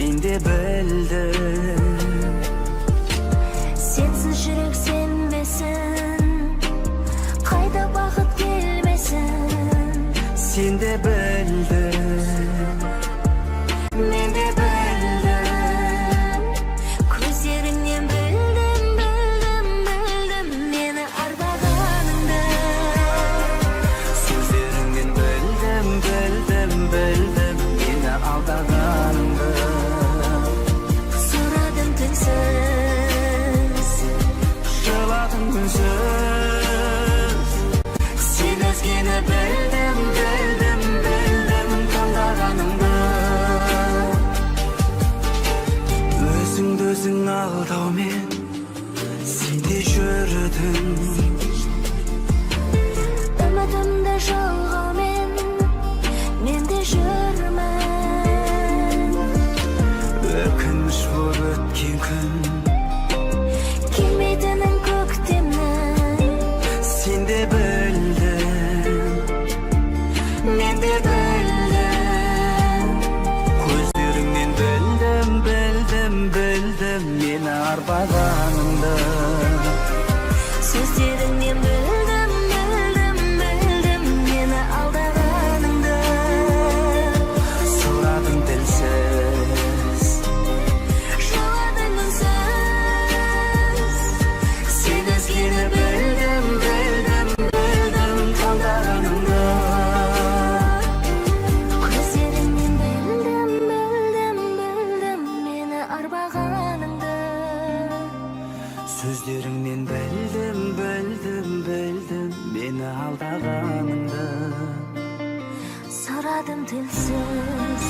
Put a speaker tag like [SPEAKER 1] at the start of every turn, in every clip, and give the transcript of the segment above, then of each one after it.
[SPEAKER 1] мен де білдім.
[SPEAKER 2] Sensiz жүрек сенбесін, қайда бақыт келмесін.
[SPEAKER 1] Sen de bildin,
[SPEAKER 2] Мен де білдім, көздеріңнен білдім, білдім, білдім мені арбағаныңды.
[SPEAKER 1] sözlerinden bildim, bildim, bildim meni aldағаныңды.
[SPEAKER 2] Сұрадым тілсіз,
[SPEAKER 1] Жыладың үнсіз, sen өзгені білдім, білдім, білдім таңдағаныңды. Өзіңді өзің алдаумен sen de жүрдің.
[SPEAKER 2] үмітімді жалғаумен мен де жүрмін.
[SPEAKER 1] Өкініш болып өткен күн,
[SPEAKER 2] Келмейтінін көктемнің,
[SPEAKER 1] sen de bildin,
[SPEAKER 2] мен де білдім.
[SPEAKER 1] көздеріңнен білдім, білдім, білдім мені арбағаныңды.
[SPEAKER 2] Сөздеріңнен білдім, білдім, білдім мені алдағаныңды.
[SPEAKER 1] Сұрадың тілсіз,
[SPEAKER 2] Жыладың үнсіз,
[SPEAKER 1] sen өзгені білдім, білдім, білдім таңдағаныңды.
[SPEAKER 2] көздеріңнен білдім, білдім, білдім мені арбағаныңды.
[SPEAKER 1] Сөздеріңнен білдім, білдім, білдім мені алдағаныңды.
[SPEAKER 2] Сұрадым тілсіз,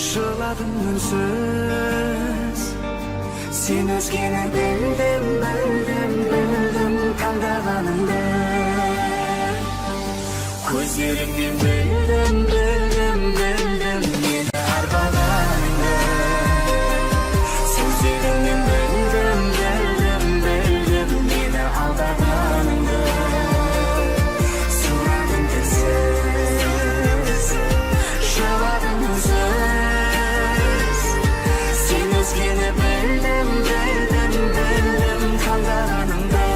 [SPEAKER 1] Жыладың үнсіз, sen өзгені білдім, білдім, білдім таңдағаныңды. Көздеріңнен білдім, білдім, білдім мені арбағаныңды. Сөздеріңнен білдім, білдім, білдім мені алдағаныңды. Сұрадың тілсіз, жыладың үнсіз, sen өзгені білдім, білдім, білдім таңдағаныңды.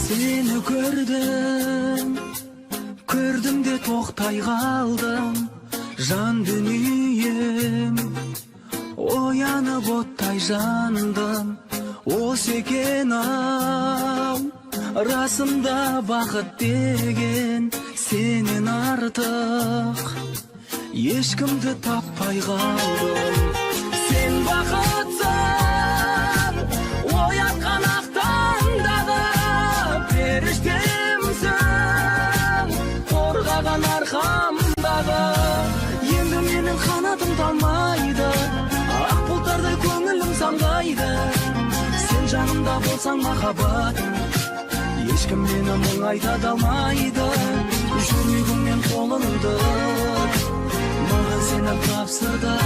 [SPEAKER 1] Seni gördüm, gördüm de toqтай қалдым. Жан дүнием оянып оттай жандым. Осы екен ау, расында бақыт деген сенен артық ешкімді таппай қалдым. Сен бақытсың, оятқан ақ таңдағы періштемсің, қорғаған арқамдағы. Енді менің қанатым талмайды, ақ бұлттардай көңілім самғайды. Сен жанымда болсаң махаббат, ешкім мені мұңайта алмайды. Жүрегіммен қолыңды маған сені тапсырды.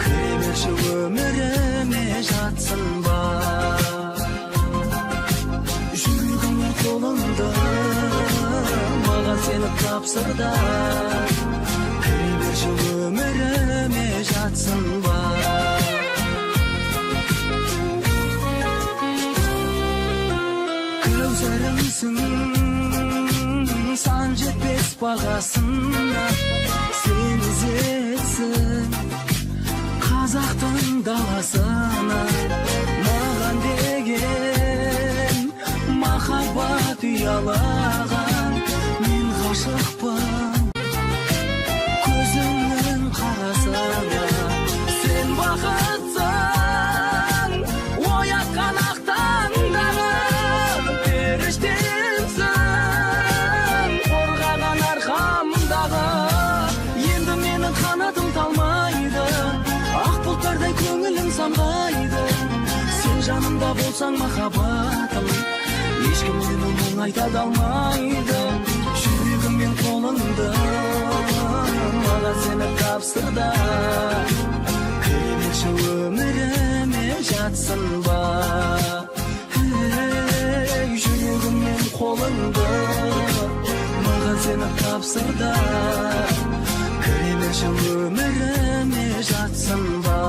[SPEAKER 1] Кіре берші өміріме жатсын ба. Жүрегіммен қолыңды маған сені тапсырды. Кіре берші өміріме жатсын ба. Көздерімсің сан жетпес бағасына, сен ізетсің қазақтың даласына. Маған деген махаббат ұялаған, мен ғашықпын көзіңнің қарасына. Сен бақытсың, оятқан ақ таңдағы періштемсің, қорғаған арқамдағы. Енді менің қанатым талмайды, болсаң махаббатым, ешкім менің мұң айта да алмайды. Жүрегім мен қолыңды маған сені тапсырды. Кіремеші өміріме жатсын ба. Жүрегім мен қолыңды маған сені тапсырды. Кіремеші өміріме жатсын ба.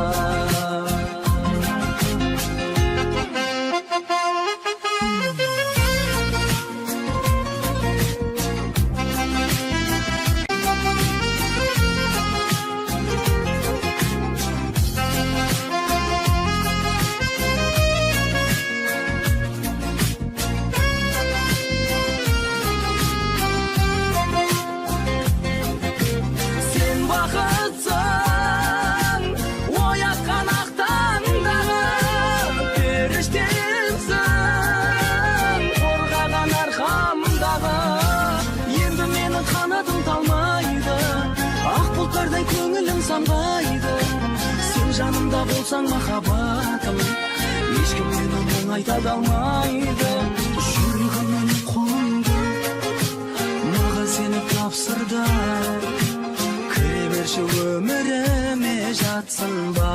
[SPEAKER 1] Көңілім самғайды, сен жанымда болсаң махаббатым, ешкім мені мұң айта да алмайды. Жүрегім мен қолыңды маған сені тапсырды. Кіре берші өміріме жатсын ба.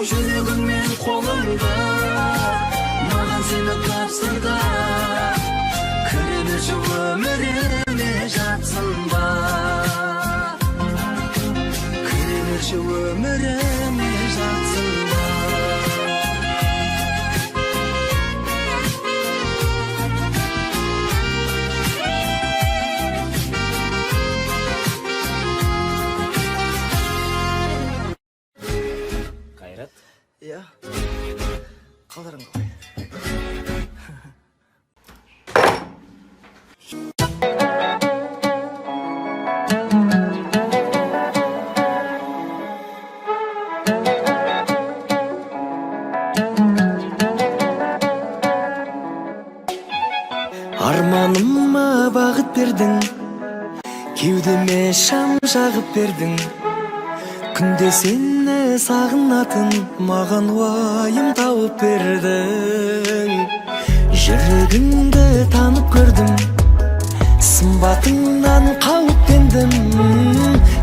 [SPEAKER 1] Жүрегім мен қолыңды маған сені тапсырды. Кіре берші өміріме жатсын ба. Şu ömrüme jatsın ba.
[SPEAKER 3] Kayrat.
[SPEAKER 4] Ya. Kalırım koy.
[SPEAKER 1] Арманыма бағыт бердің, кеудеме шам жағып бердің. Күнде сені сағынатын маған уайым тауып бердің. Жүрегіңді танып көрдім, сымбатыңнан қауіптендім.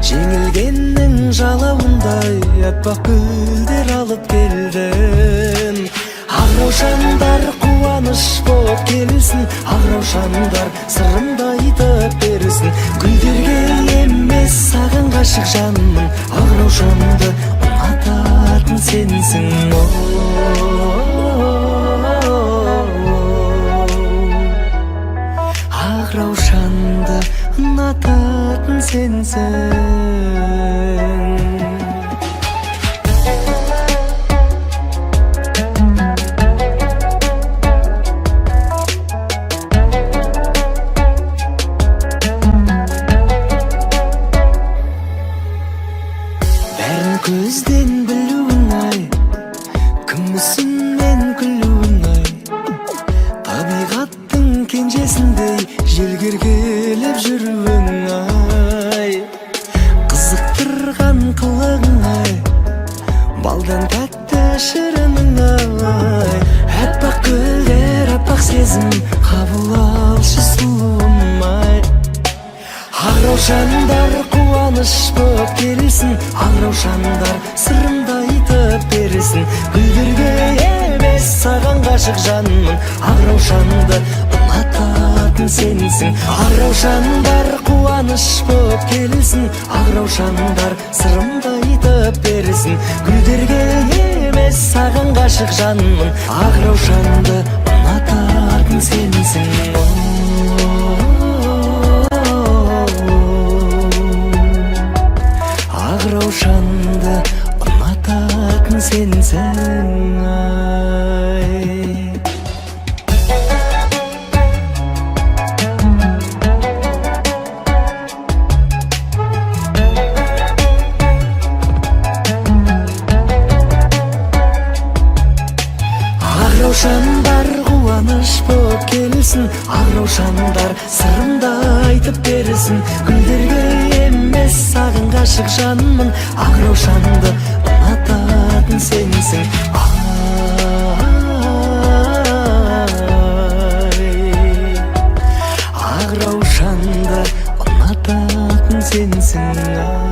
[SPEAKER 1] Жеңілгеннің жалауындай аппақ гүлдер алып келдің. Ақ-раушандар қуаныш боп келсін, ақ-раушандар сырымды айтып берсін. Гүлдерге емес саған ғашық жанмын, ақ-раушанды ұнататын сенсің. Ақ-раушанды ұнататын сенсің. Көзден білуің ай, күмісін мен күлуің ай. Табиғаттың кенжесіндей желгергелеп жүруің ай. Қызықтырған қылығың ай, балдан тәтті шырының ай. Аппақ гүлдер, аппақ сезім, қабыл алшы сұлуым ай. Ақ-раушандар қуаныш боп келсін, ақ-раушандар сырымды айтып берсін. Гүлдерге емес саған ғашық жанмын, ақ-раушанды ұнататын сенсің. Ақ-раушандар қуаныш боп келсін, ақ-раушандар сырымды айтып берсін. Гүлдерге емес саған ғашық жанмын, ақ-раушанды ұнататын сенсің. Ақ-раушанды ұнататын сенсің ай. Ақ-раушандар қуаныш боп келсін, ақ-раушандар сырымды айтып берсін. Гүлдерге емес саған ғашық жанмын, ақ-раушанды ұнататын сенсің. sensin ay.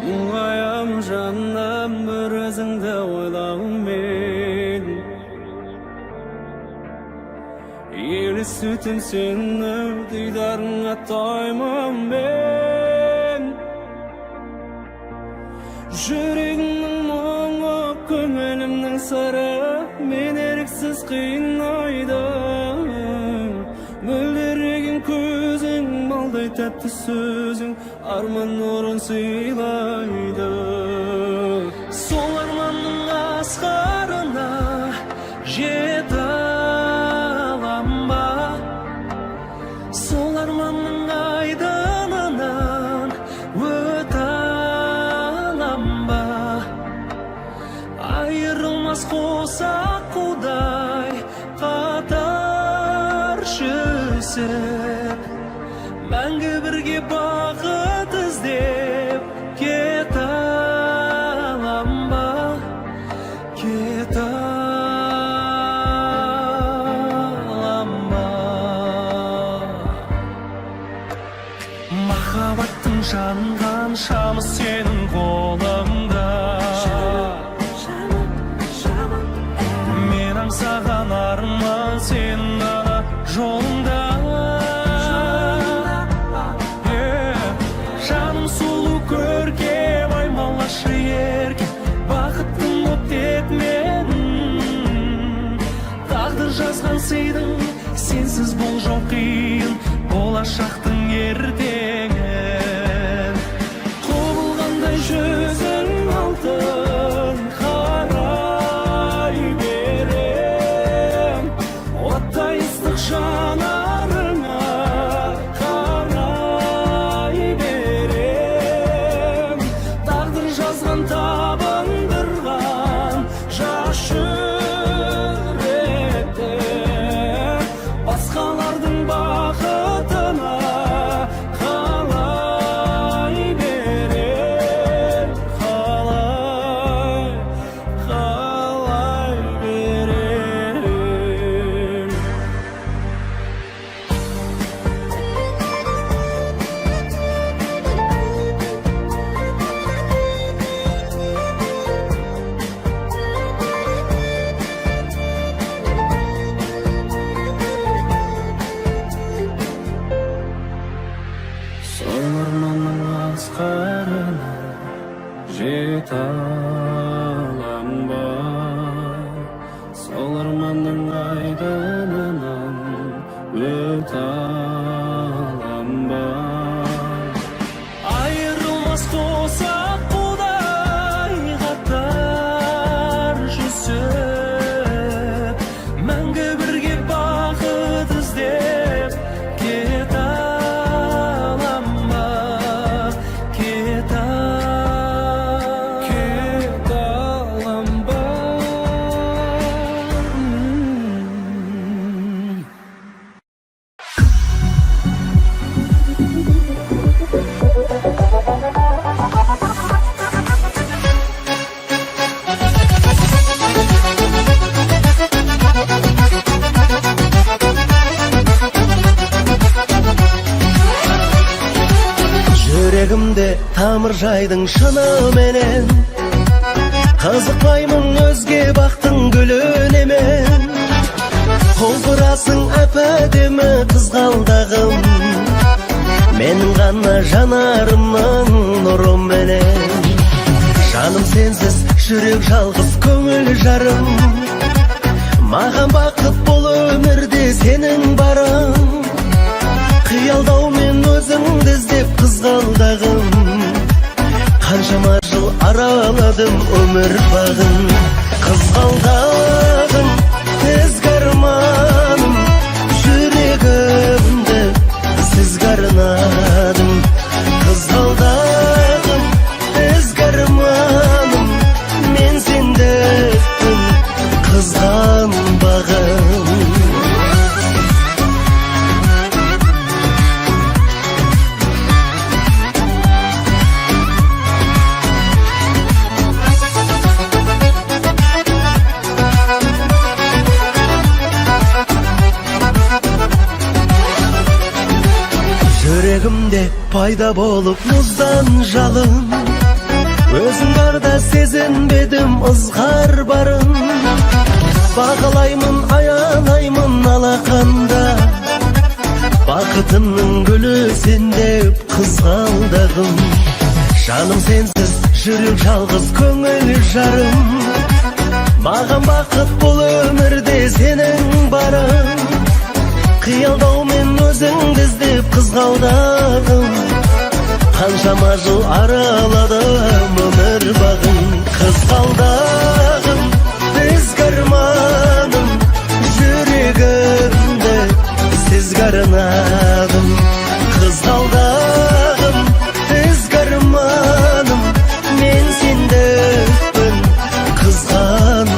[SPEAKER 3] Muğayam жаным bir özüңді ойлаумен Ел sütüm seni didarыңа тоймам мен Жүрегімнің аңсары мен еріксіз қинайды. Мөлдіреген көзің, малдай тәтті сөзің арман нұрын сыйлайды. Сол арманның асқарына жете алам ба? Сол арманның айдынынан өте алам ба? Айырылмас қосақ қудай қатар жүзіп, мәңгі бірге бақыт іздеп кете алам ба? Кете алам ба? Махаббаттың жанған шамы сенің қолыңда. Мен аңсаған арман сенің дала жолыңда. Жаным сұлу көркем, аймалашы еркем, бақыттың боп тек мен. Тағдыр жазған сыйдың, сенсіз бұл жол қиын, болашақтың ертеңін. Құбылғандай жүзің алтын қарай берем, оттай ыстық жанарыңа қарай берем. Тағдыр жазған табындырған жас жүректі басқалардың бақытына қалай берем, қалай берем. Сол арманның асқарына жете алам ба? Сол арманның айдынынан өте алам ба? Айырылмас қосақ қудай қатар жүзіп, мәңгі бірге бақыт іздеп кете алам ба? Кете алам ба?
[SPEAKER 1] Жүрегімде тамыр жайдың шыныменен, қызықпаймын өзге бақтың гүлінемен. Құлпырасың әп-әдемі қызғалдағым, менің ғана жанарымның нұрыменен. Жаным сенсіз жүрек жалғыз көңіл жарым, маған бақыт бұл өмірде сенің барың. Қиялдаумен өзіңді іздеп қызғалдағым, қаншама жыл араладым өмір бағын. Қызғалдағым, ізгі арманым, жүрегімді сізге арнадым. Қызғалдағым, ізгі арманым, мен сендікпін қызғанбағым. Жүрегімде пайда болып мұздан жалын, өзің барда сезінбедім ызғар барын. Бағалаймын, аялаймын алақанда, бақытымның гүлі сен деп қызғалдағым. Жаным сенсіз жүрек жалғыз көңіл жарым, Маған бақыт бұл өмірде сенің барың, қиялдаумен өзіңді іздеп қызғалдағым. Қаншама жыл араладым өмір бағын, қызғалдағым, ізгі арманым, жүрегімді сізге арнадым. Қызғалдағым, ізгі арманым, мен сендікпін қызғанбағым.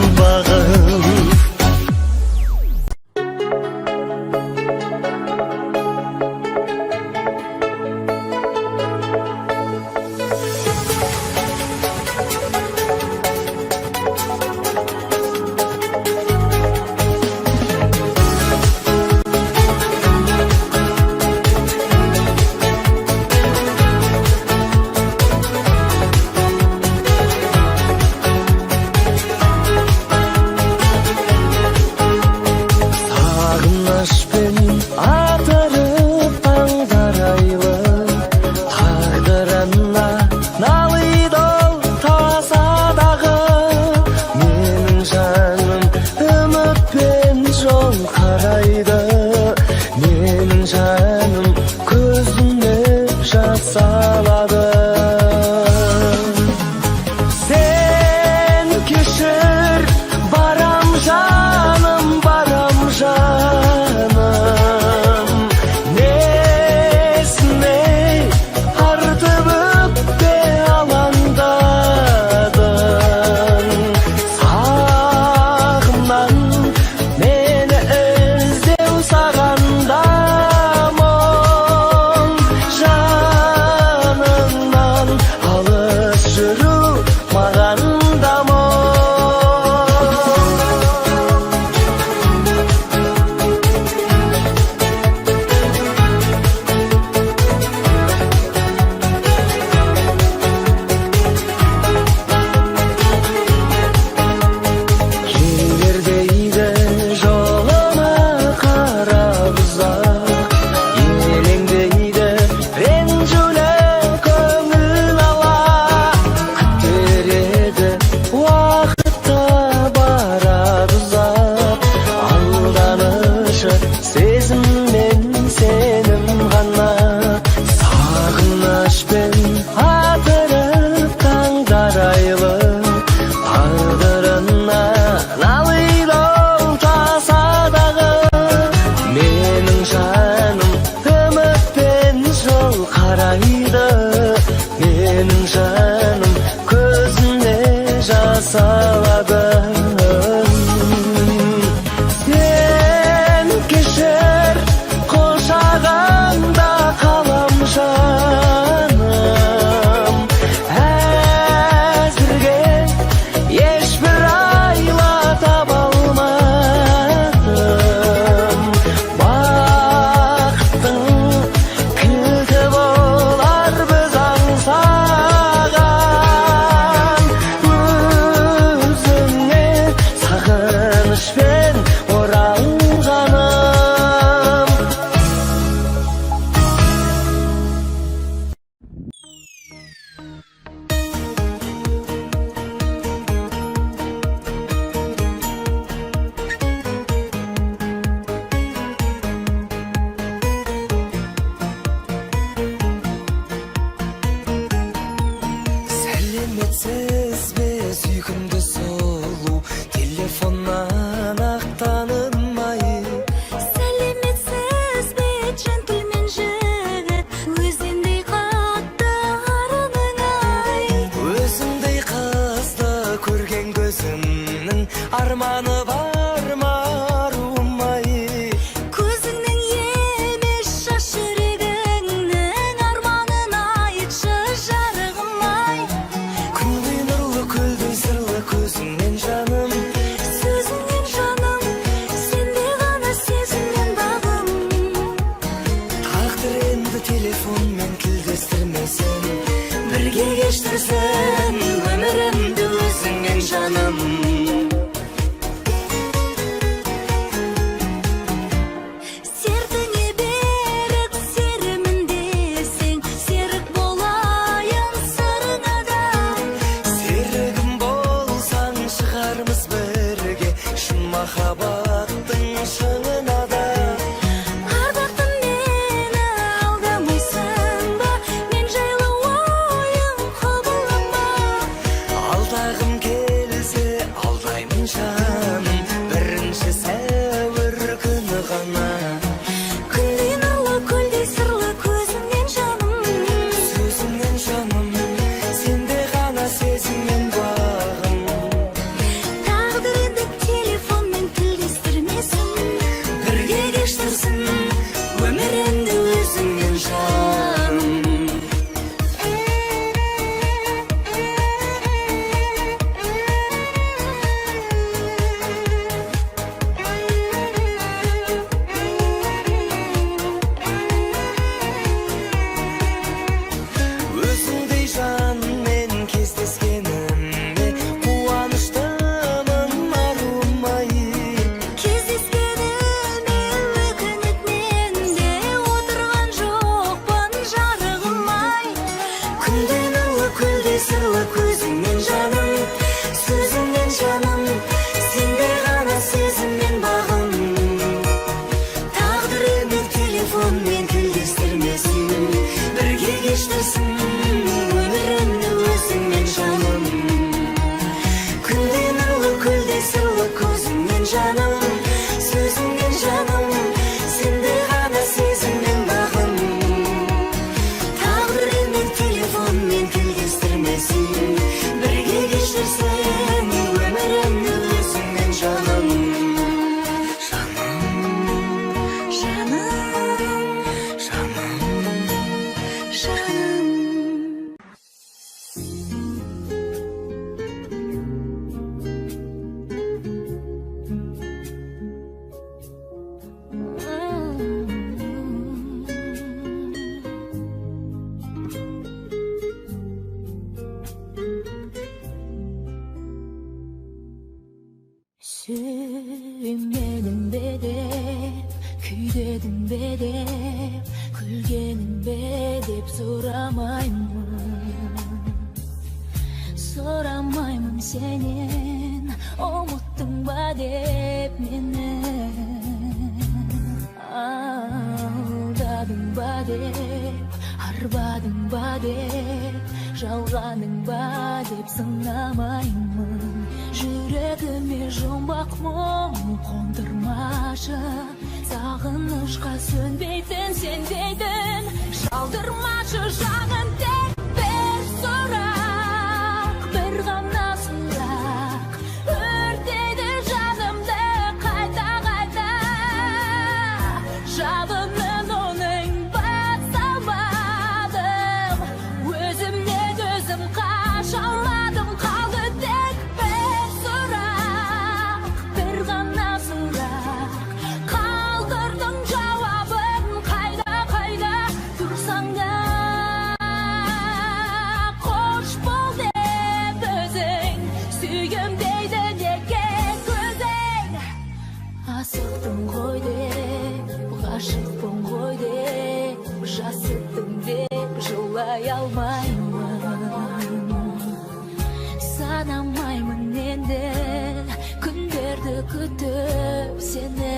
[SPEAKER 1] Serigim bolsang çıkarmız be
[SPEAKER 4] махаббаттың шыңына да.
[SPEAKER 2] Ардақтым мені алдамайсың ба, мен жайлы ойың құбылама.
[SPEAKER 4] Алдағым келсе алдаймын жаным, бірінші сәуір күні ғана.
[SPEAKER 2] Күндей нұрлы көлдей сырлы көзіңнен жаным,
[SPEAKER 4] Сөзіңнен жаным, сенде ғана сезіммен бағым.
[SPEAKER 2] тағдыр енді телефонмен тілдестірмесін,
[SPEAKER 4] Бірге кештірсін өмірімді өзіңмен жаным. Өзіңдей жанмен кездескеніме қуаныштымын арылмай.
[SPEAKER 2] кездескеніме өкініп мен де отырған жоқпын жарығым-ай.
[SPEAKER 4] Күндей нұрлы көлдей сырлы көзіңнен жаным, сөзіңнен жаным, сенде ғана сезіммен бағым.
[SPEAKER 2] Тағдыр енді телефонмен тілдестірмесін,
[SPEAKER 4] Бірге кештірсін өмірімді өзіңмен жаным.
[SPEAKER 2] күндей нұрлы көлдей сырлы
[SPEAKER 4] Көзіңнен жаным, сөзіңнен жаным, сенде ғана сезіммен бағым.
[SPEAKER 2] тағдыр енді
[SPEAKER 4] Телефонмен тілдестірмесін, бірге кештірсін өмірімді өзіңмен жаным.
[SPEAKER 2] жаным, жаным. Сүймедің бе деп, күйдедің бе деп, күлгенің бе деп сұрамаймын сенен, ұмыттың ба деп мені. Алдадың ба деп, арбадың ба деп, жалғаның ба деп сынамаймын. Жүрегіме жұмбақ мұң қондырмашы, сағынышқа сөнбейтін сен дейтін. Шалдырмашы жаным, тек бір сұрақ, бір ғана сұрақ, өртейді жанымды қайта-қайта. Жалынын оның баса алмадым, өзімнен өзім қаша алмадым. Қалды тек бір сұрақ, бір ғана сұрақ, қалдырдың жауабын қайда тұрсаң да. Қош бол деп өзің, сүйгім дейді неге көзің. Асықтым ғой деп, ғашықпын ғой деп, жасыттым деп жылай алмаймын. Санамаймын енді күндерді күтіп сені.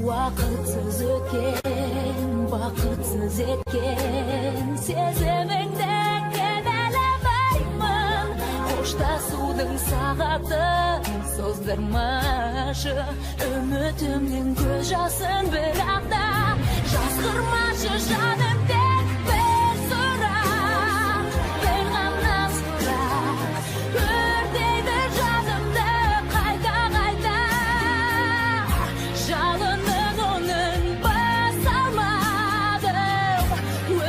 [SPEAKER 2] Уақытсыз өткен, бақытсыз еткен сезіміңді кінәламаймын. Қоштасудың сағатын создырмашы, үмітімнің көз жасын бірақ да жазғырмашы жаным. Тек бір сұрақ, бір ғана сұрақ, өртейді жанымды қайта-қайта. Жалынын оның баса алмадым,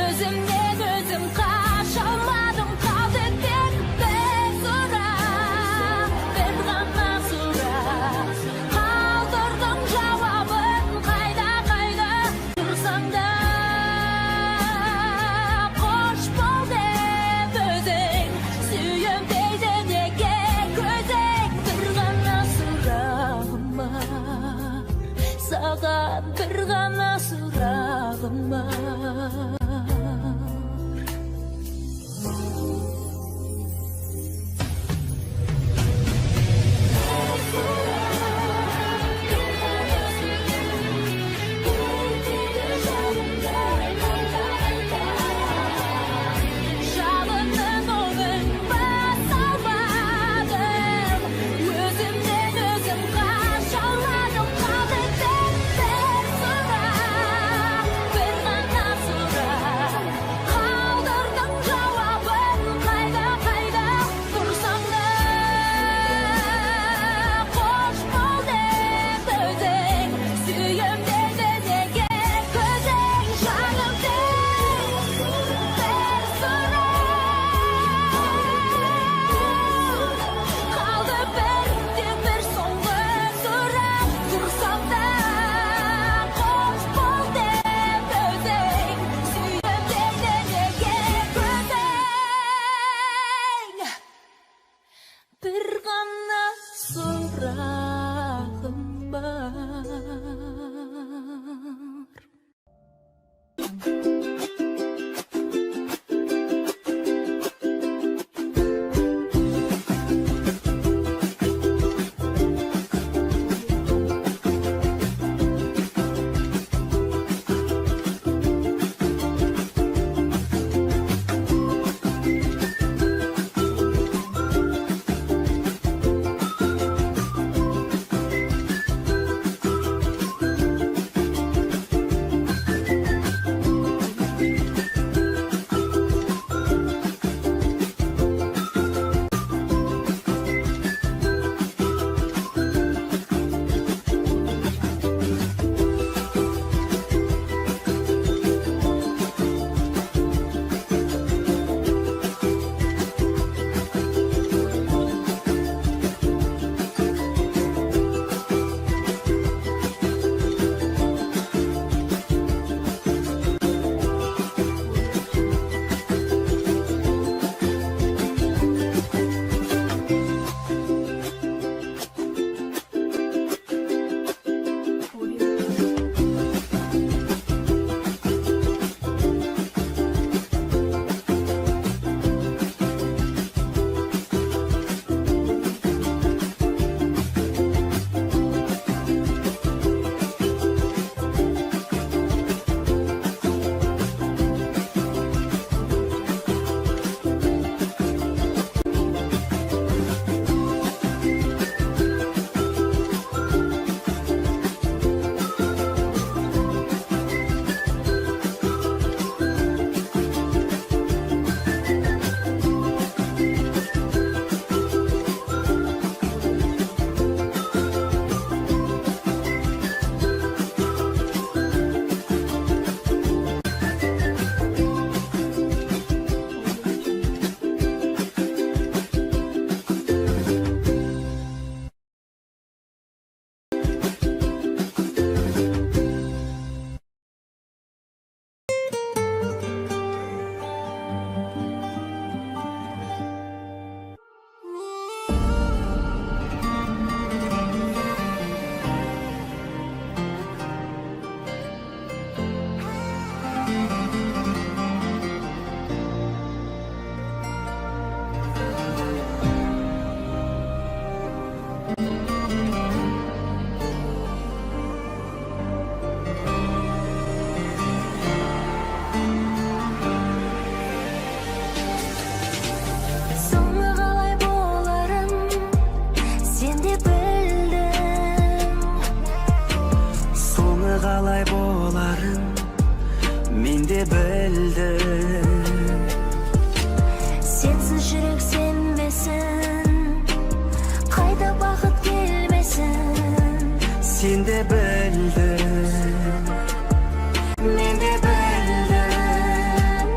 [SPEAKER 2] өзімнен өзім қаша алмадым. Қалды тек бір сұрақ, бір ғана сұрақ, қалдырдың жауабын қайда тұрсаң да. Қош бол деп өзің, сүйем дейді неге көзің. Бір ғана сұрағым бар, саған бір ғана сұрағым бар. surahım var.
[SPEAKER 3] Қалай боларын мен де білдім.
[SPEAKER 2] Сенсіз жүрек сенбесін, қайда бақыт келмесін.
[SPEAKER 3] Сен де білдің,
[SPEAKER 2] Мен де білдім,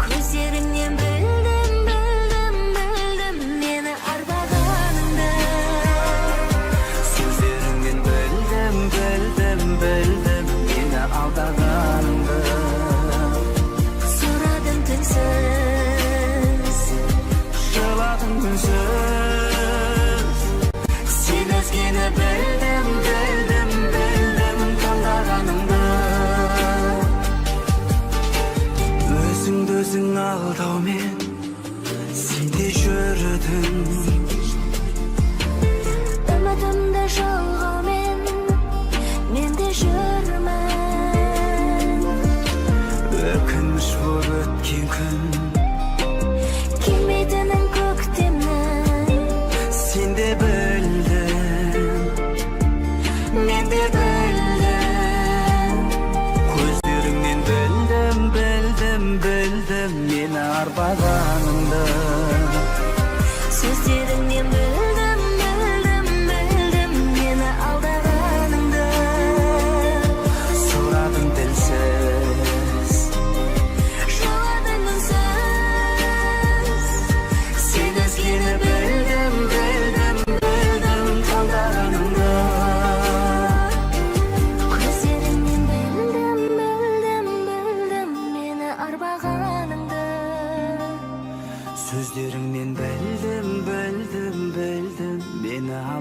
[SPEAKER 2] көздеріңнен білдім, мені арбағаныңды.
[SPEAKER 3] сөздеріңнен білдім, мені алдағаныңды.
[SPEAKER 2] Сұрадым түнсіз,
[SPEAKER 3] Жыладың үнсіз,
[SPEAKER 2] сен өзгені білдім, таңдағаныңды.
[SPEAKER 3] өзіңді өзің алдаумен сен де жүрдің.
[SPEAKER 2] Үмітімді жалғаумен мен де жүрмін.
[SPEAKER 3] Өкініш болып өткен күн,
[SPEAKER 2] Келмейтінін көктемнің,
[SPEAKER 3] сен де білдің,
[SPEAKER 2] мен де білдім.
[SPEAKER 3] көздеріңнен білдім, мені арбағаныңды.
[SPEAKER 2] Сөз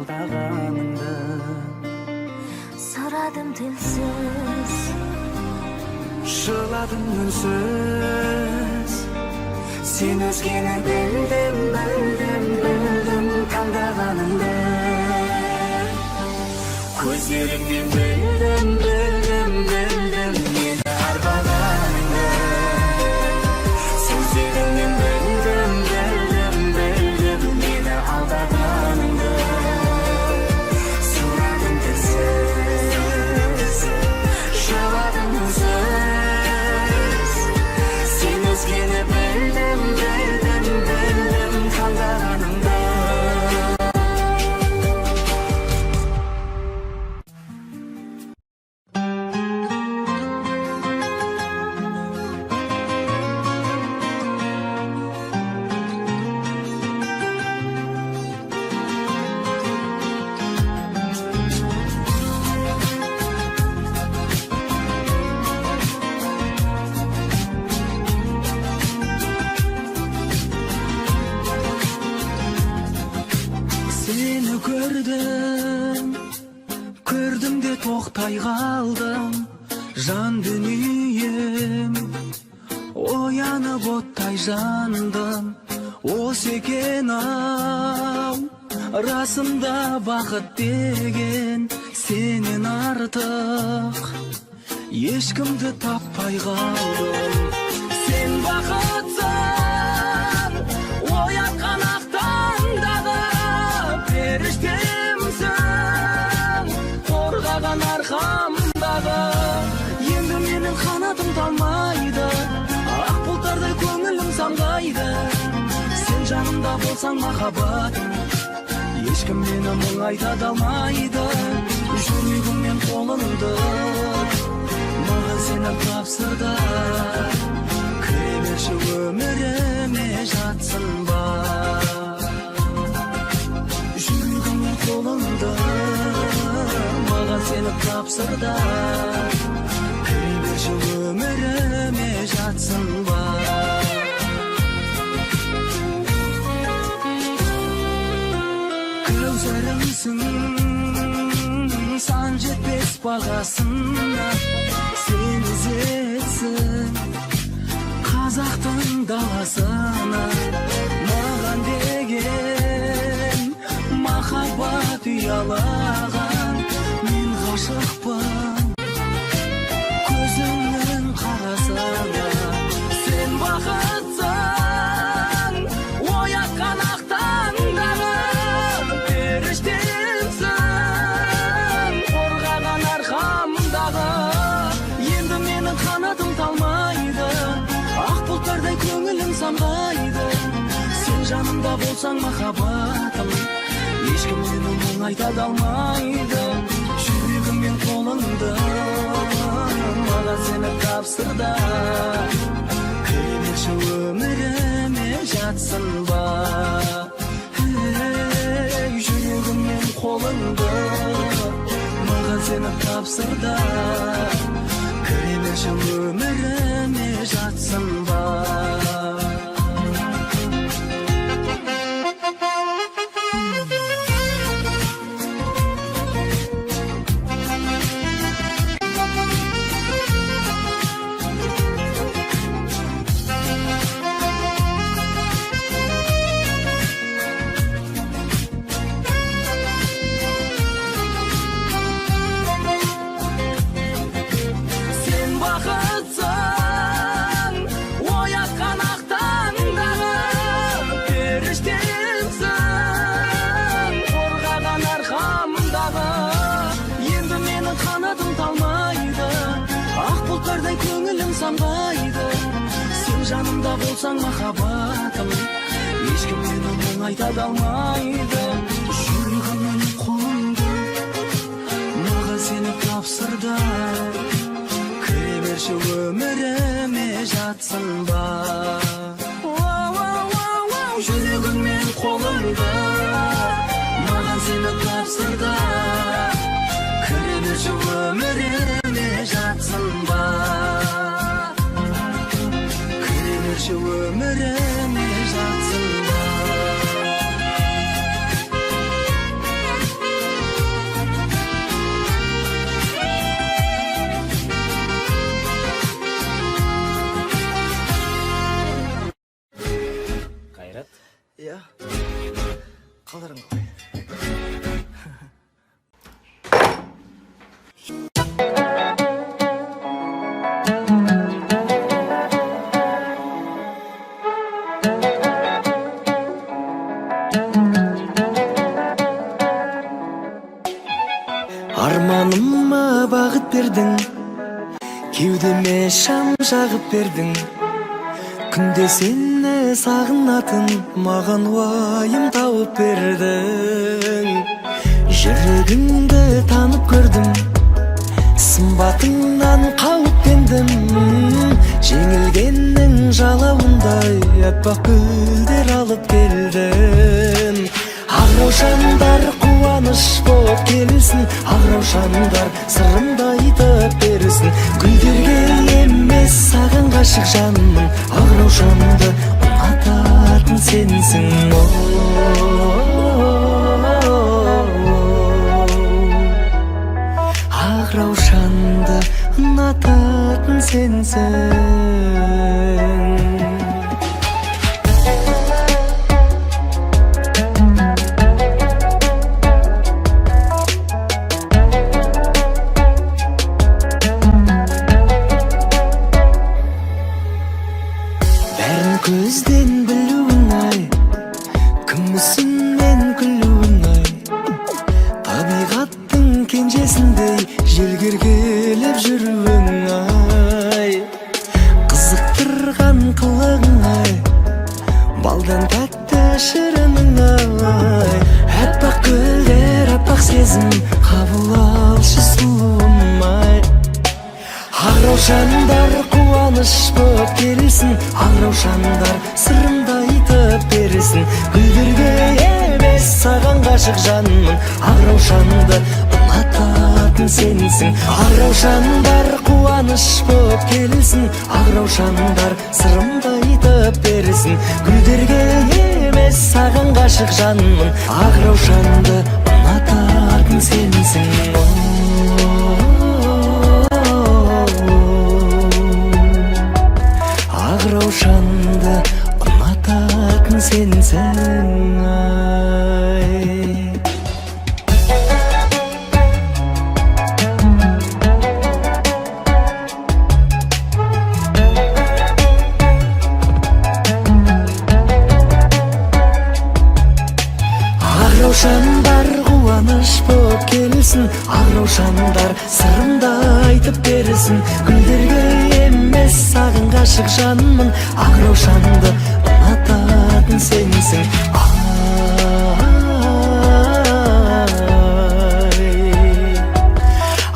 [SPEAKER 3] алдағаныңды.
[SPEAKER 2] Сұрадым тілсіз,
[SPEAKER 3] Жыладым үнсіз,
[SPEAKER 4] Сен өзгені білдім, білдім, білдім таңдағаныңды. Көздеріңнен білдім, білдім, білдім мені арбағаныңды. Сөздеріңнен білдім, білдім, білдім мені алдағаныңды. Сұрадым тілсіз, жыладым үнсіз, Сен өзгені білдім, білдім, білдім таңдағаныңды.
[SPEAKER 3] Seni gördüm de toqtay qaldım. Жан дүнием оянып оттай жанdım. Осы екен ау, расында бақыт деген сенен артық ешкімді таппай қалдым. Сен бақытсың, оятқан ақтаңдағы періштемсің, қорғаған арқамдағы. Енді менің қанатым талмайды, ақ бұлттардай көңілім самғайды. Сен жанымда болсаң махаббат, ешкім мені мұңайта алмайды. Жүрегім мен қолыңды маған сені тапсырды. Кіре берші өміріме жатсын ба. Жүрегім мен қолыңды маған сені тапсырды. Кіре берші өміріме жатсын ба. Көзірімсің сан жетпес бағасына, сен ізетсің қазақтың даласына. Маған деген махаббат ұялаған, мен ғашықпын көзіңнің қарасына. Сен бақытсың, оятқан ақтаңдағы періштемсің, қорғаған арқамдағы. Енді менің қанатым талмайды, ақ бұлттардай көңілім самғайды. Сен жанымда болсаң махаббатым, ешкім мені мұңайта алмайды. Жүрегім мен қолыңды маған сені тапсырды. Кіре берші өміріме жатсын ба. Жүрегім мен қолыңды маған сені тапсырды. Кіре берші өміріме жатсын ба. Сен бақытсың, оятқан ақтаңдағы періштемсің, қорғаған арқамдағы. Енді менің қанатым талмайды, ақ бұлттардай көңілім самғайды. Сен жанымда болсаң махаббатым, ешкім мені мұңайта алмайды. Жүрегім мен қолыңды маған сені тапсырды. Кіре берші өміріме жатсын ба. Жүрегім мен қолыңды маған сені тапсырды. Кіре берші өміріме жатсын ба. Кіре берші өміріме жатсын ба.
[SPEAKER 5] кылырың кой.
[SPEAKER 1] Арманыма бағыт бердің, кеудеме шам жағып бердің. Күнде сені сағынатын маған уайым тауып бердің. Жүрегіңді танып көрдім, сымбатыңнан қауіптендім. Жеңілгеннің жалауындай аппақ гүлдер алып келдім. Ақ-раушандар қуаныш боп келсін, ақ-раушандар сырымды айтып берсін. Гүлдерге емес саған ғашық жанмын, ақ-раушанды ұнататын сенсің. Ақ-раушанды ұнататын сенсің. Көзден білуің ай, күмісін мен күлуің ай. Табиғаттың кенжесіндей желгергелеп жүруің ай. Қызықтырған қылығың ай, балдан тәтті шырының ай. Аппақ гүлдер, аппақ сезім, қабыл алшы сұлуым ай. Ақ-раушандар қуаныш боп келсін, ақ-раушандар сырымды айтып берсін. Гүлдерге емес саған ғашық жанмын, ақ-раушанды ұнататын сенсің. Ақ-раушандар қуаныш боп келсін, ақ-раушандар сырымды айтып берсін. Гүлдерге емес саған ғашық жанмын, ақ-раушанды ұнататын сенсің. Ақ-раушанды ұнататын сенсің ай. Ақ-раушандар қуаныш боп келсін, ақ-раушандар сырымды айтып берсін. Гүлдерге емес саған ғашық жанмын, ақ-раушанды ұнататын сенсің.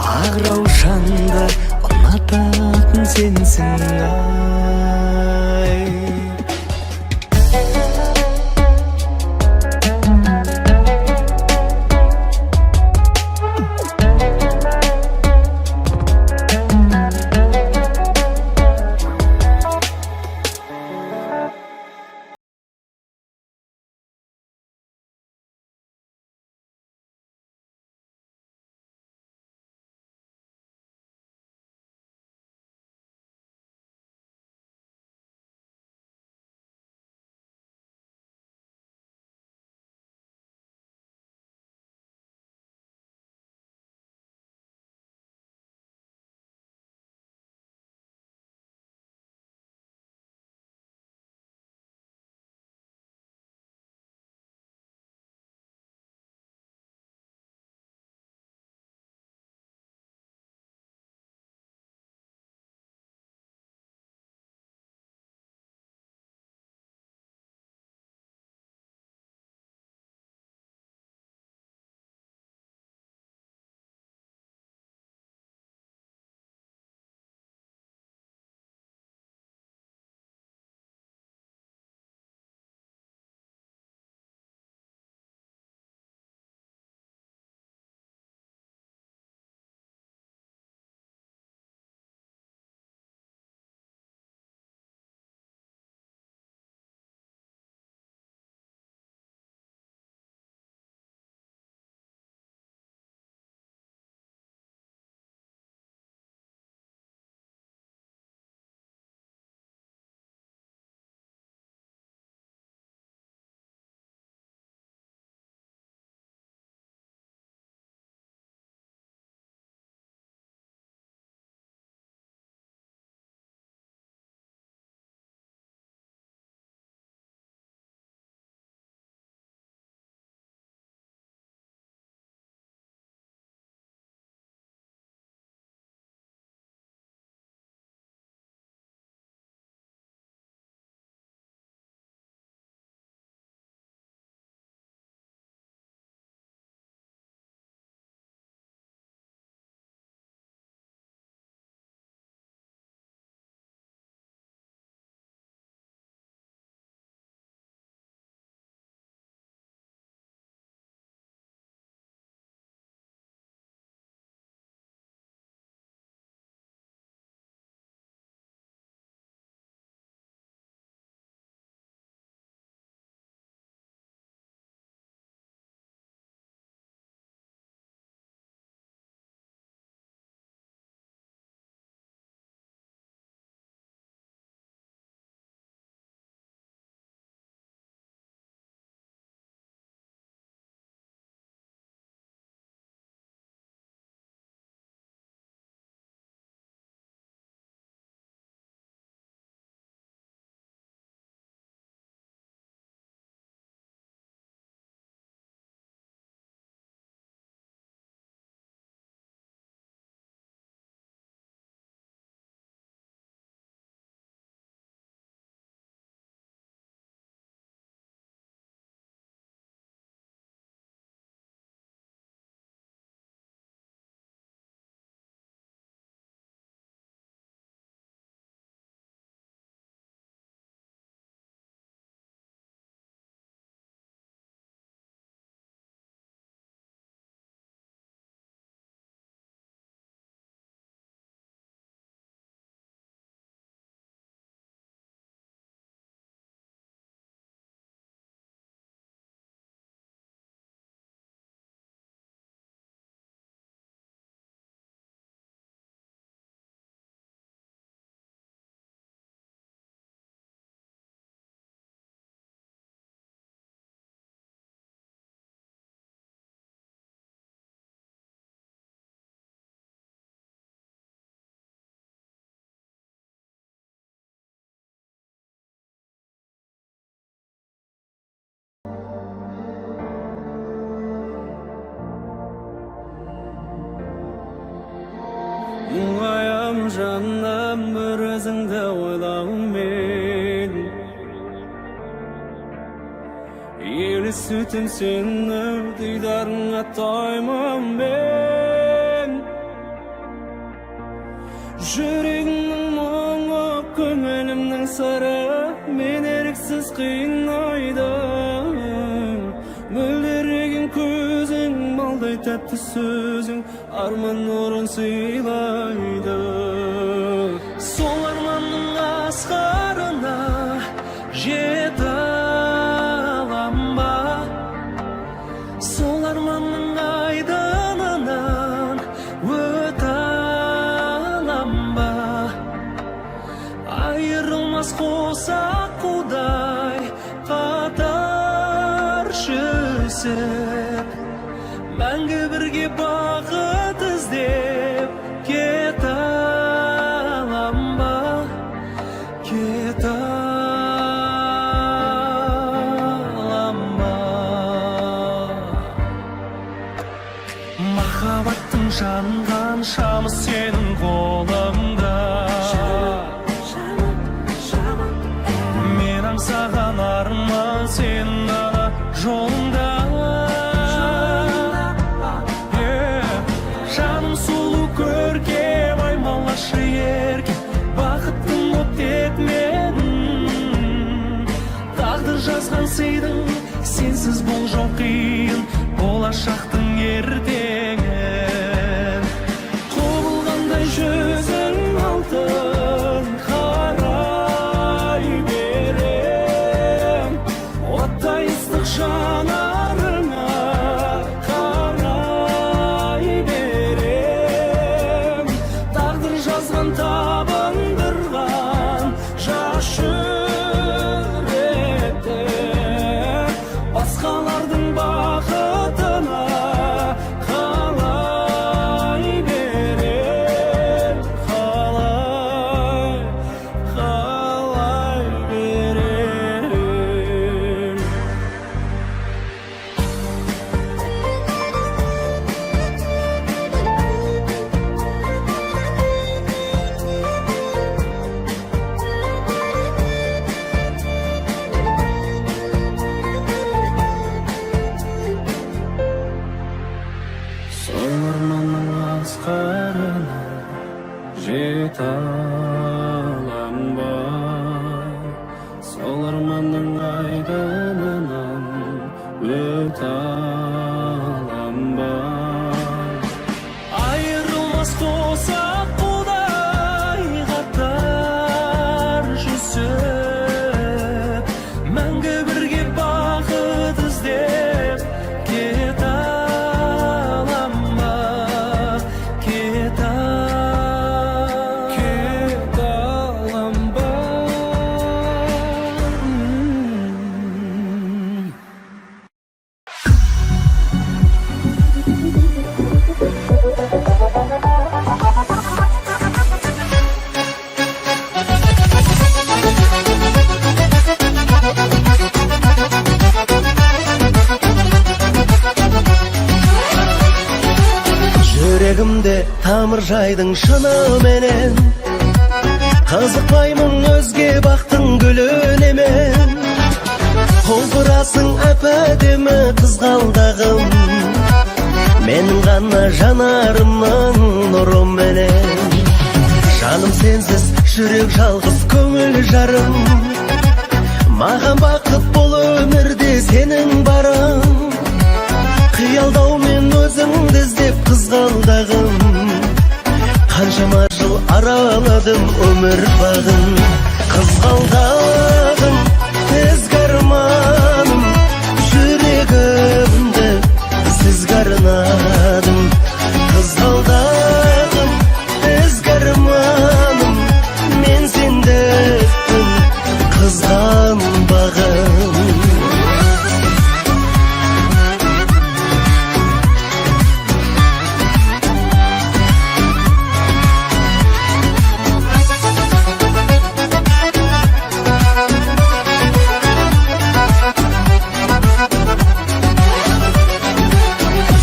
[SPEAKER 1] Ақ-раушанды ұнататын сенсің ай.
[SPEAKER 3] sütüm seni, diydarına doymam ben. Yüreğimnin muğu, köngülümnin sarı, men eriksiz kıynaydım. Mölderegen közüň, balday tatty sözüň, arman nurun sıylaydı. Sol armanyň asgaryna jete alamba, sol armanyň aýdanynan öte alamba. Ayrılmaz kosak kuday katarşysep, mängü birge bagyt izdep ketalamba, ketalamba. Mahabatyň jangan şamy senin kolumda. Men angsagan arman senin jolunda. Жаным сулу көркем, аймалашы еркем, бақыттың өтет мен. Тағдыр жазған сыйдың, сенсіз бұл жол қиын, болашақтың ертеңін. Құбылғандай жүзің алтын, қарай берем, оттай ыстық жанарыңа қарай берем. Тағдыр жазған табындырған жас жүректі, басқалардың бақытына қалай берем, қалай берем. Sol armanyň asgaryna jete alamba, sol armanyň aýdanynan öte alamba. Ayrılmaz kosak kuday katarşysep, mängü birge bagyt izdep ketalamba, ketalamba.
[SPEAKER 1] Yüreğimde tamır jaydyň şını menen, kızıkpaymın özge baktın gülüne men. Holdurasyň äpedimi kızgaldagym, menin gana janarymyň nurum menen. Janım sensiz jürek жалгыз köngül jarym, magan bakyt bol ömürde senin barym. Kıyaldaw men özüňdi izdep kızgaldagym, kançama jyl araladım ömür bagyn. Kızgaldagym ezgi armanym, yüregimde sizge arnadym. Kızgaldagym ezgi armanym, men sendekdim kızganbagym.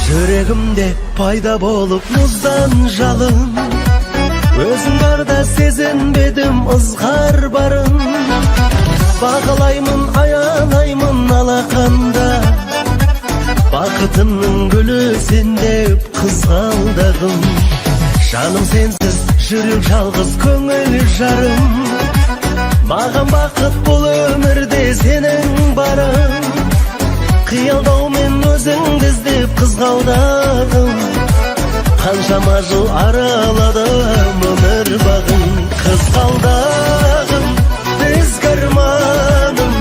[SPEAKER 1] Yüreğimde payda bolup muzdan jalım, özüm barda sezinbedim ızgar barın. Bağlaymın, ayalaymın alakanda, Бақытымның гүлі сен деп қызғалдағым. Жаным сенсіз жүрек жалғыз көңіл жарым. Маған бақыт бұл өмірде сенің барың. Қиялдаумен өзіңді іздеп қызғалдағым. Қаншама жыл араладым өмір бағын. Қызғалдағым, ізгі арманым,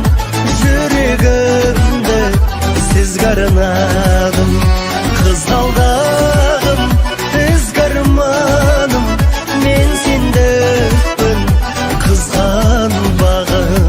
[SPEAKER 1] жүрегімді сізге арнадым. Қызғалдағым, ізгі арманым, мен сендікпін қызғанбағым.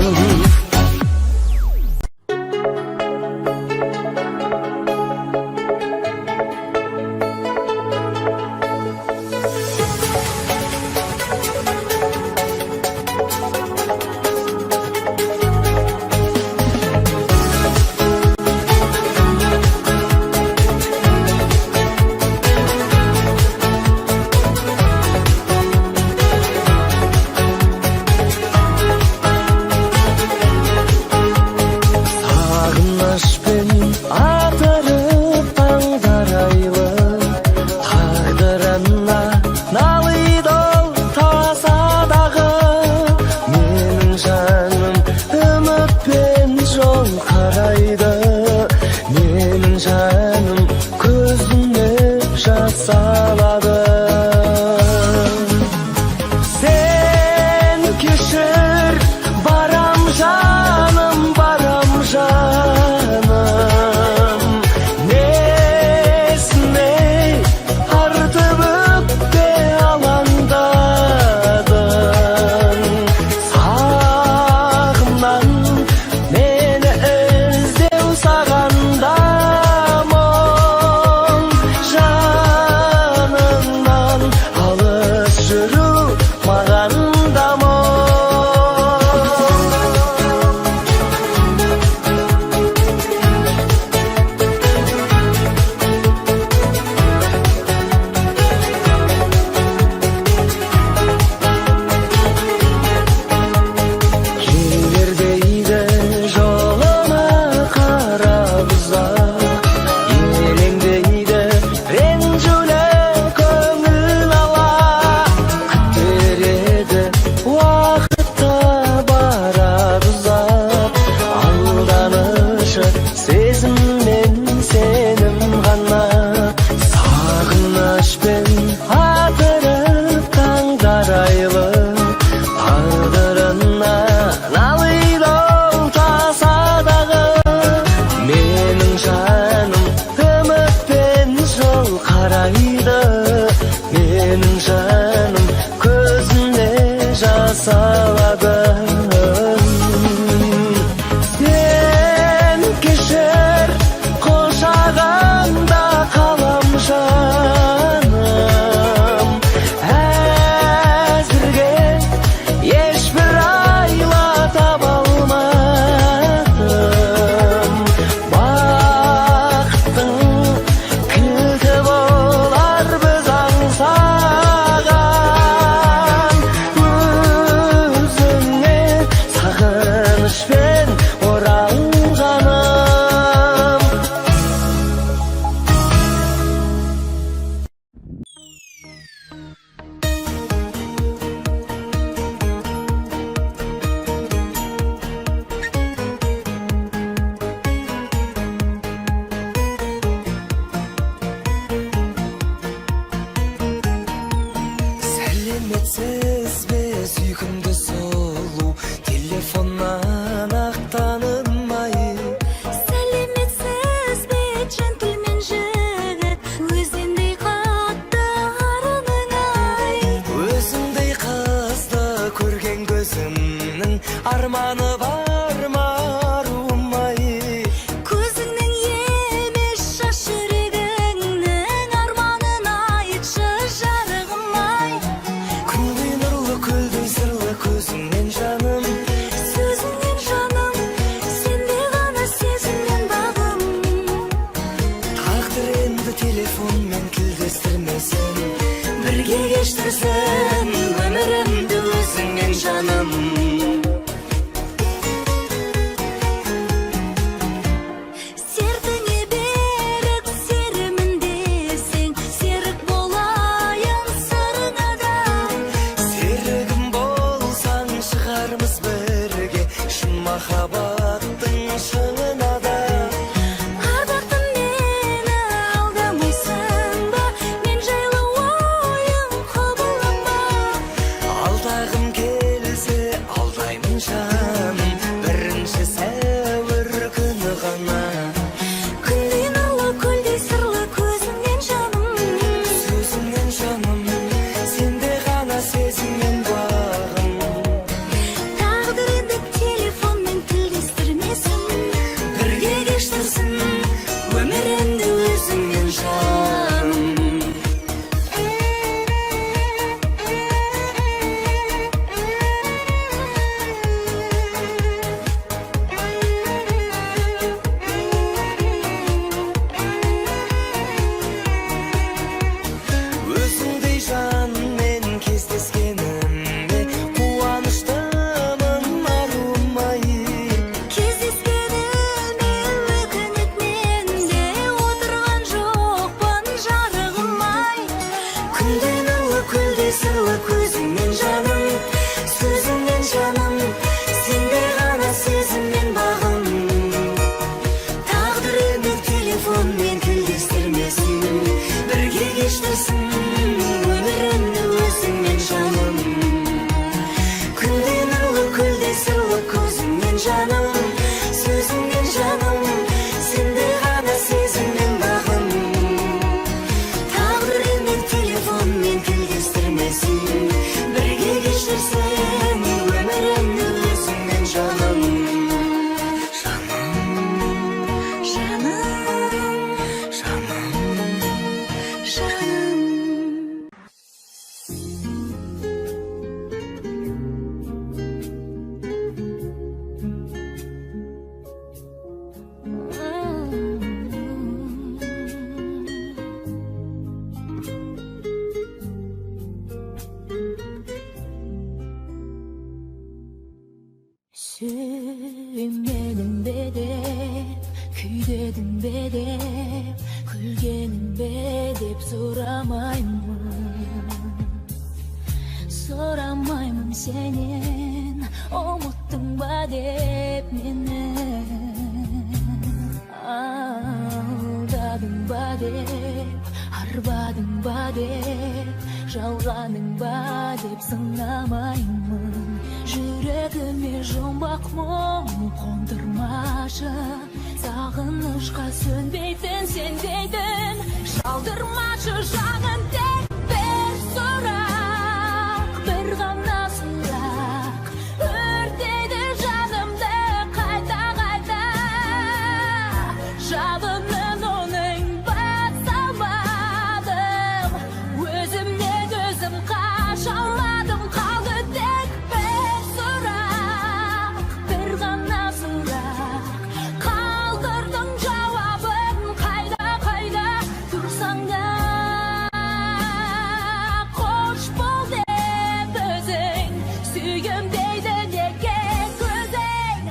[SPEAKER 2] be dep soramayman senen, unuttun ba dep meni, aldadın ba dep, arbadın ba dep, жалғаның ба деп сынамаймын. Жүрегіме жұмбақ мұң қондырмашы, сағынышқа сөнбейтін сен дейтін, шалдырмашы жаным, тек бір сұрақ, бір ғана сұрақ, өртейді жанымды қайта-қайта. Жалынын оның баса алмадым, өзімнен өзім қаша алмадым. Қалды тек бір сұрақ, бір ғана сұрақ, қалдырдың жауабын қайда-қайда тұрсаң да. Қош бол деп өзің, сүйгім дейді неге көзің.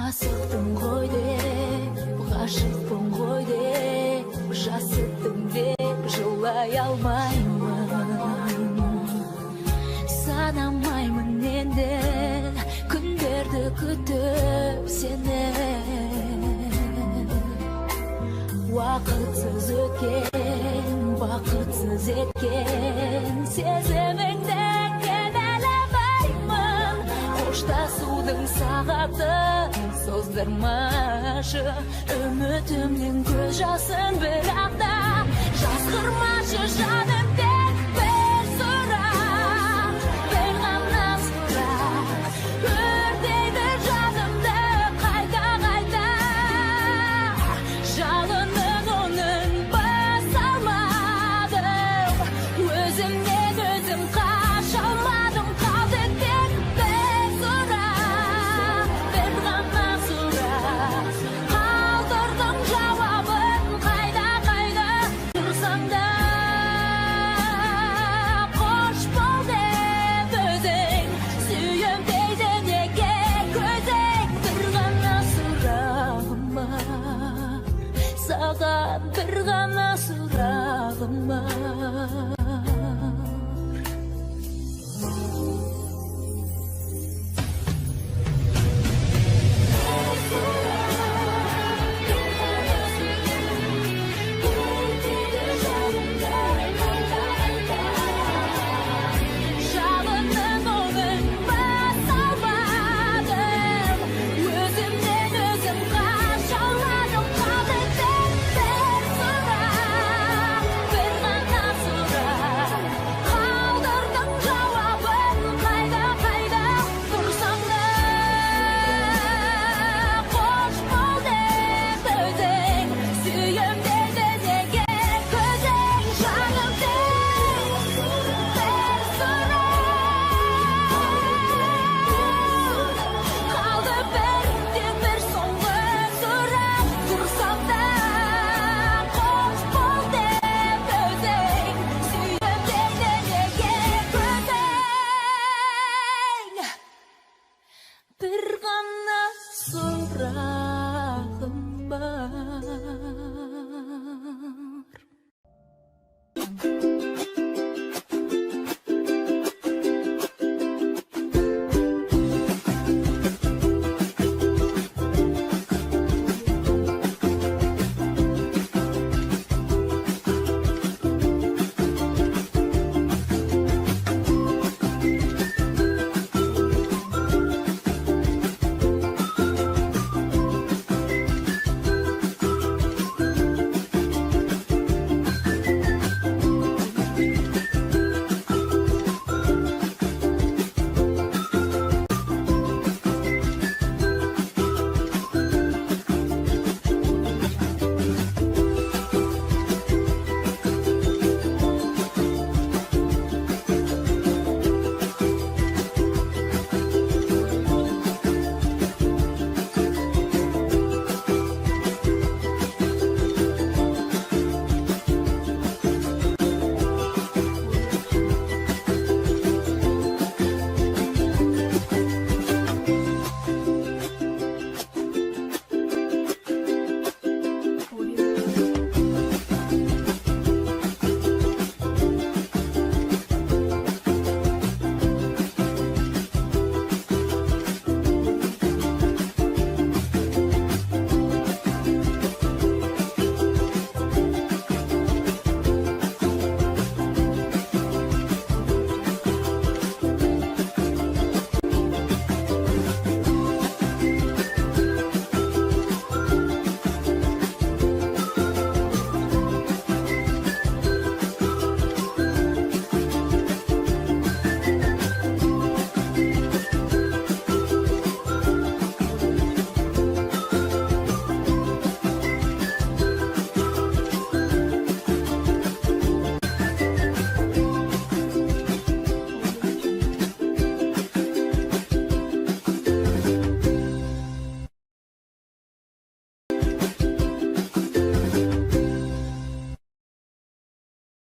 [SPEAKER 2] Асықтым ғой деп, ғашықпын ғой деп, жасыттым деп жылай алмаймын. Санамаймын енді күндерді күтіп сені. Уақытсыз өткен, бақытсыз еткен сезіміңді кінәламаймын. Қоштасудың сағатын создырмашы, үмітімнің көз жасын бірақ та жазғырмашы жаным, тек бір сұрақ, бір ғана сұрақ, өртейді жанымды қайта-қайта. Жалынын оның баса алмадым, өзімнен өзім қаша алмадым. Қалды тек бір сұрақ, бір ғана сұрақ, қалдырдың жауабын қайда-қайда тұрсаң да. Қош бол деп өзің, сүйем дейді неге көзің. Бір ғана сұрағым бар, саған бір ғана сұрағым бар. Жалынын оның баса алмадым, өзімнен өзім қаша алмадым. Қалды тек бір сұрақ, бір ғана сұрақ, қалдырдың жауабын қайда-қайда тұрсаң да. Қош бол деп өзің, сүйем дейді неге көзің. Жаным, тек бір сұрақ, қалды тек бір соңғы сұрақ тұрсаң да. Қош бол деп өзің, сүйем дейді неге көзің. Бір ғана сұрағым бар.